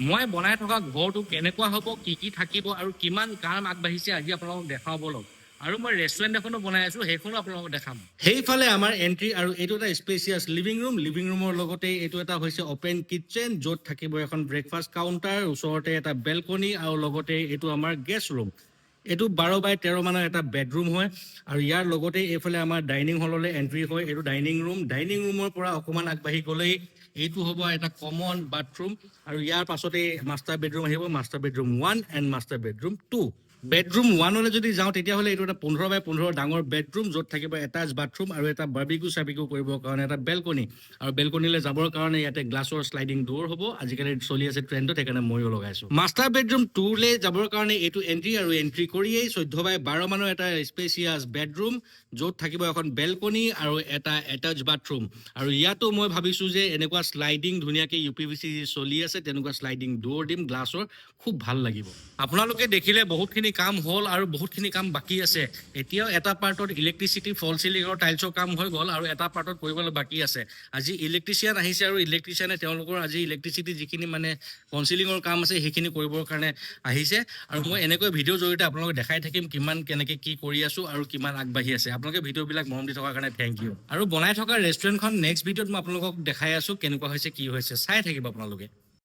মই বনাই থকা ঘৰটো কেনেকুৱা হ'ব, কি থাকিব আৰু কিমান কাম আগবাঢ়িছে আজি আপোনালোকক দেখাব লগ। আৰু মই ৰেষ্টুৰেণ্ট এখনো বনাই আছো, সেইখনো আপোনালোকক দেখাম। সেইফালে আমাৰ এণ্ট্ৰি আৰু এইটো এটা স্পেচিয়াছ লিভিং ৰুমৰ লগতে এইটো এটা হৈছে অপেন কিটচেন, য'ত থাকিব এখন ব্ৰেকফাষ্ট কাউণ্টাৰ, ওচৰতে এটা বেলকনি আৰু লগতে এইটো আমাৰ গেষ্ট ৰুম। এইটো 12x13 মানৰ এটা বেডৰুম হয় আৰু ইয়াৰ লগতে এইফালে আমাৰ ডাইনিং হললৈ এণ্ট্ৰি হয়। এইটো ডাইনিং ৰুমৰ পৰা অকণমান আগবাঢ়ি গ'লেই এইটো হ'ব এটা কমন বাথৰুম আৰু ইয়াৰ পাছতে মাষ্টাৰ বেডৰুম আহিব, master bedroom 1 and master bedroom 2। Bedroom 1লৈ যদি যাওঁ তেতিয়াহ'লে এইটো এটা 15x15 ডাঙৰ বেডৰুম, য'ত থাকিব এটাচ বাথৰুম আৰু এটা বাৰ্বিকিউ কৰিবৰ কাৰণে এটা বেলকনি। আৰু বেলকনিলৈ যাবৰ কাৰণে ইয়াতে গ্লাছৰ শ্লাইডিং ডোৰ হ'ব। আজিকালি চলি আছে ট্ৰেণ্ডত, সেইকাৰণে ময়ো লগাইছোঁ। মাষ্টাৰ বেডৰুম 2লৈ যাবৰ কাৰণে এইটো এণ্ট্ৰি কৰিয়েই 14x12 মানৰ এটা স্পেচিয়াছ বেডৰুম, য'ত থাকিব এখন বেলকনি আৰু এটা এটাচ বাথৰুম। আৰু ইয়াতো মই ভাবিছোঁ যে এনেকুৱা শ্লাইডিং ধুনীয়াকৈ UPVC চলি আছে, তেনেকুৱা শ্লাইডিং ডোৰ দিম গ্লাছৰ, খুব ভাল লাগিব। আপোনালোকে দেখিলে বহুতখিনি কাম হ'ল আৰু বহুতখিনি কাম বাকী আছে। এতিয়াও এটা পাৰ্টত ইলেক্ট্ৰিচিটি ফল চিলিঙৰ টাইলছৰ কাম হৈ গ'ল আৰু এটা পাৰ্টত কৰিবলৈ বাকী আছে। আজি ইলেক্ট্ৰিচিয়ান আহিছে আৰু ইলেক্ট্ৰিচিয়ানে তেওঁলোকৰ আজি ইলেক্ট্ৰিচিটি যিখিনি মানে কনচিলিঙৰ কাম আছে সেইখিনি কৰিবৰ কাৰণে আহিছে। আৰু মই এনেকৈ ভিডিঅ'ৰ জৰিয়তে আপোনালোকক দেখাই থাকিম কেনেকৈ কি কৰি আছোঁ আৰু কিমান আগবাঢ়ি আছে। আপোনালোকে ভিডিঅ'বিলাক মৰম দি থকাৰ কাৰণে থেংক ইউ। আৰু বনাই থকা ৰেষ্টুৰেণ্টখন নেক্সট ভিডিঅ'ত মই আপোনালোকক দেখাই আছোঁ কেনেকুৱা হৈছে, কি হৈছে, চাই থাকিব আপোনালোকে।